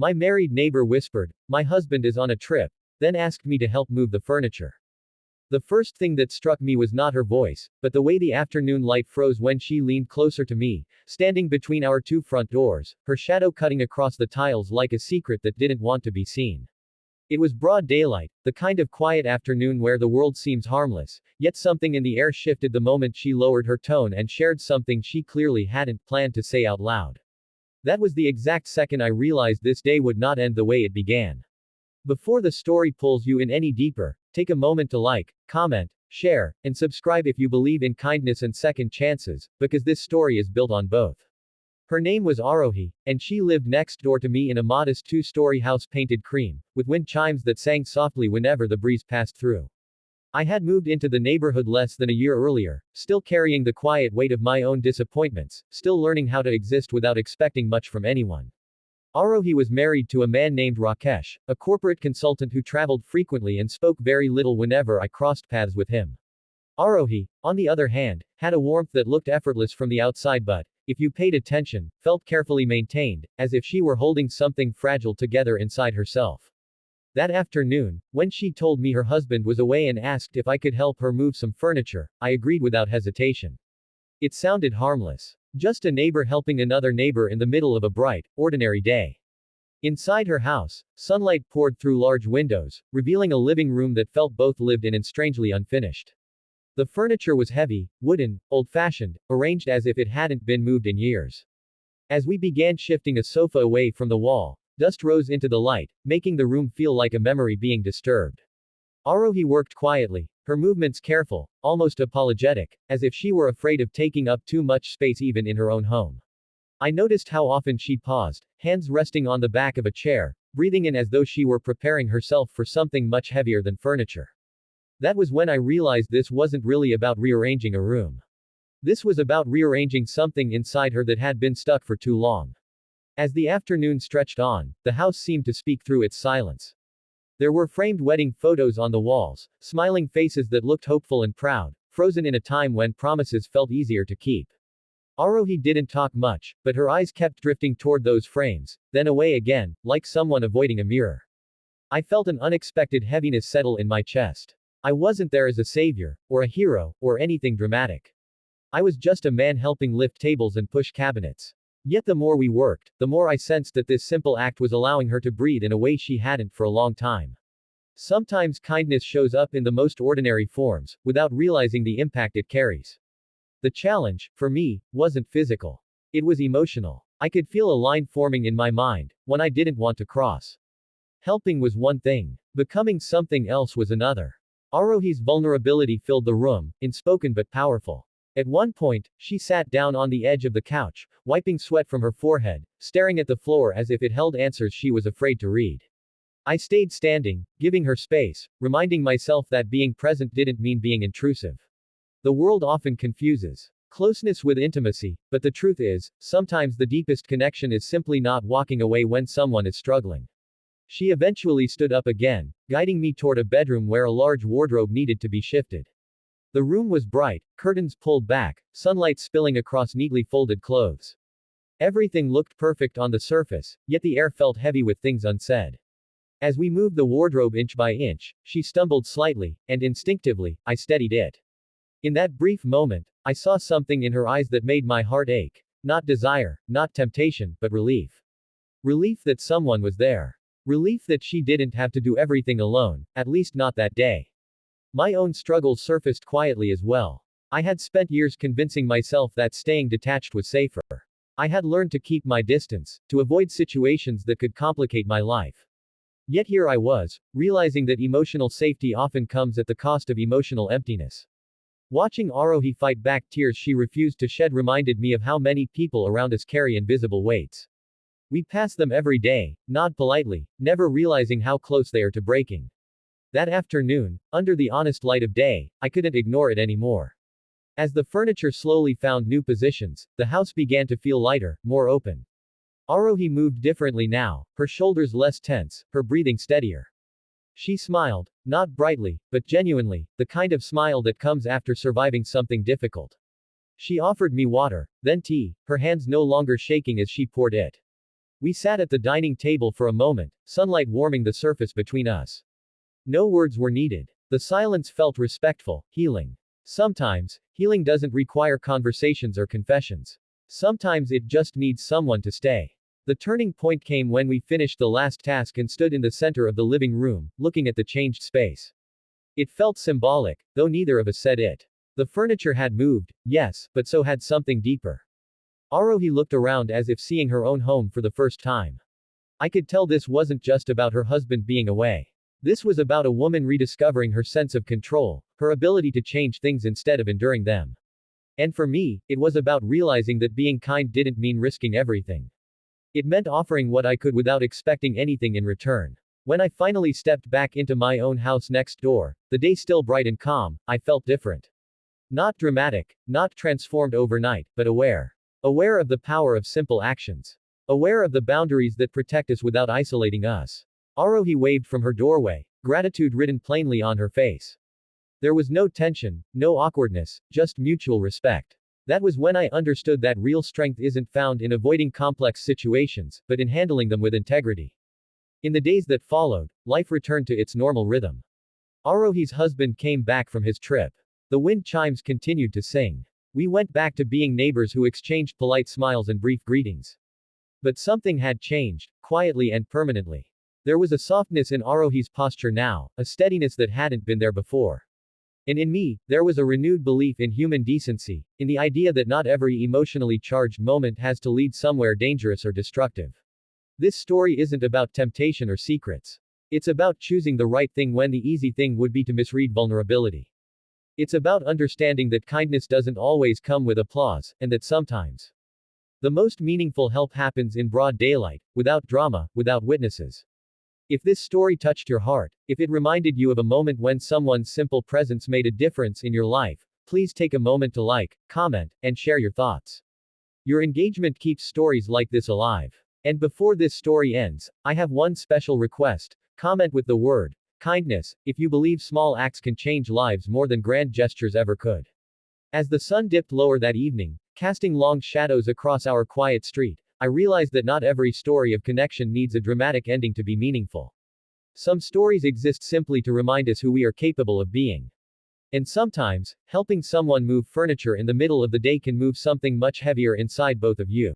My married neighbor whispered, "My husband is on a trip," then asked me to help move the furniture. The first thing that struck me was not her voice, but the way the afternoon light froze when she leaned closer to me, standing between our two front doors, her shadow cutting across the tiles like a secret that didn't want to be seen. It was broad daylight, the kind of quiet afternoon where the world seems harmless, yet something in the air shifted the moment she lowered her tone and shared something she clearly hadn't planned to say out loud. That was the exact second I realized this day would not end the way it began. Before the story pulls you in any deeper, take a moment to like, comment, share, and subscribe if you believe in kindness and second chances, because this story is built on both. Her name was Arohi, and she lived next door to me in a modest two-story house painted cream, with wind chimes that sang softly whenever the breeze passed through. I had moved into the neighborhood less than a year earlier, still carrying the quiet weight of my own disappointments, still learning how to exist without expecting much from anyone. Arohi was married to a man named Rakesh, a corporate consultant who traveled frequently and spoke very little whenever I crossed paths with him. Arohi, on the other hand, had a warmth that looked effortless from the outside but, if you paid attention, felt carefully maintained, as if she were holding something fragile together inside herself. That afternoon, when she told me her husband was away and asked if I could help her move some furniture, I agreed without hesitation. It sounded harmless. Just a neighbor helping another neighbor in the middle of a bright, ordinary day. Inside her house, sunlight poured through large windows, revealing a living room that felt both lived in and strangely unfinished. The furniture was heavy, wooden, old-fashioned, arranged as if it hadn't been moved in years. As we began shifting a sofa away from the wall, dust rose into the light, making the room feel like a memory being disturbed. Arohi worked quietly, her movements careful, almost apologetic, as if she were afraid of taking up too much space even in her own home. I noticed how often she paused, hands resting on the back of a chair, breathing in as though she were preparing herself for something much heavier than furniture. That was when I realized this wasn't really about rearranging a room. This was about rearranging something inside her that had been stuck for too long. As the afternoon stretched on, the house seemed to speak through its silence. There were framed wedding photos on the walls, smiling faces that looked hopeful and proud, frozen in a time when promises felt easier to keep. Arohi didn't talk much, but her eyes kept drifting toward those frames, then away again, like someone avoiding a mirror. I felt an unexpected heaviness settle in my chest. I wasn't there as a savior, or a hero, or anything dramatic. I was just a man helping lift tables and push cabinets. Yet the more we worked, the more I sensed that this simple act was allowing her to breathe in a way she hadn't for a long time. Sometimes kindness shows up in the most ordinary forms, without realizing the impact it carries. The challenge, for me, wasn't physical. It was emotional. I could feel a line forming in my mind, one I didn't want to cross. Helping was one thing. Becoming something else was another. Arohi's vulnerability filled the room, unspoken but powerful. At one point, she sat down on the edge of the couch, wiping sweat from her forehead, staring at the floor as if it held answers she was afraid to read. I stayed standing, giving her space, reminding myself that being present didn't mean being intrusive. The world often confuses closeness with intimacy, but the truth is, sometimes the deepest connection is simply not walking away when someone is struggling. She eventually stood up again, guiding me toward a bedroom where a large wardrobe needed to be shifted. The room was bright, curtains pulled back, sunlight spilling across neatly folded clothes. Everything looked perfect on the surface, yet the air felt heavy with things unsaid. As we moved the wardrobe inch by inch, she stumbled slightly, and instinctively, I steadied it. In that brief moment, I saw something in her eyes that made my heart ache. Not desire, not temptation, but relief. Relief that someone was there. Relief that she didn't have to do everything alone, at least not that day. My own struggles surfaced quietly as well. I had spent years convincing myself that staying detached was safer. I had learned to keep my distance, to avoid situations that could complicate my life. Yet here I was, realizing that emotional safety often comes at the cost of emotional emptiness. Watching Arohi fight back tears she refused to shed reminded me of how many people around us carry invisible weights. We pass them every day, nod politely, never realizing how close they are to breaking. That afternoon, under the honest light of day, I couldn't ignore it anymore. As the furniture slowly found new positions, the house began to feel lighter, more open. Arohi moved differently now, her shoulders less tense, her breathing steadier. She smiled, not brightly, but genuinely, the kind of smile that comes after surviving something difficult. She offered me water, then tea, her hands no longer shaking as she poured it. We sat at the dining table for a moment, sunlight warming the surface between us. No words were needed. The silence felt respectful, healing. Sometimes, healing doesn't require conversations or confessions. Sometimes it just needs someone to stay. The turning point came when we finished the last task and stood in the center of the living room, looking at the changed space. It felt symbolic, though neither of us said it. The furniture had moved, yes, but so had something deeper. Arohi looked around as if seeing her own home for the first time. I could tell this wasn't just about her husband being away. This was about a woman rediscovering her sense of control, her ability to change things instead of enduring them. And for me, it was about realizing that being kind didn't mean risking everything. It meant offering what I could without expecting anything in return. When I finally stepped back into my own house next door, the day still bright and calm, I felt different. Not dramatic, not transformed overnight, but aware. Aware of the power of simple actions. Aware of the boundaries that protect us without isolating us. Arohi waved from her doorway, gratitude written plainly on her face. There was no tension, no awkwardness, just mutual respect. That was when I understood that real strength isn't found in avoiding complex situations, but in handling them with integrity. In the days that followed, life returned to its normal rhythm. Arohi's husband came back from his trip. The wind chimes continued to sing. We went back to being neighbors who exchanged polite smiles and brief greetings. But something had changed, quietly and permanently. There was a softness in Arohi's posture now, a steadiness that hadn't been there before. And in me, there was a renewed belief in human decency, in the idea that not every emotionally charged moment has to lead somewhere dangerous or destructive. This story isn't about temptation or secrets. It's about choosing the right thing when the easy thing would be to misread vulnerability. It's about understanding that kindness doesn't always come with applause, and that sometimes the most meaningful help happens in broad daylight, without drama, without witnesses. If this story touched your heart, if it reminded you of a moment when someone's simple presence made a difference in your life, please take a moment to like, comment, and share your thoughts. Your engagement keeps stories like this alive. And before this story ends, I have one special request. Comment with the word kindness, if you believe small acts can change lives more than grand gestures ever could. As the sun dipped lower that evening, casting long shadows across our quiet street, I realized that not every story of connection needs a dramatic ending to be meaningful. Some stories exist simply to remind us who we are capable of being. And sometimes, helping someone move furniture in the middle of the day can move something much heavier inside both of you.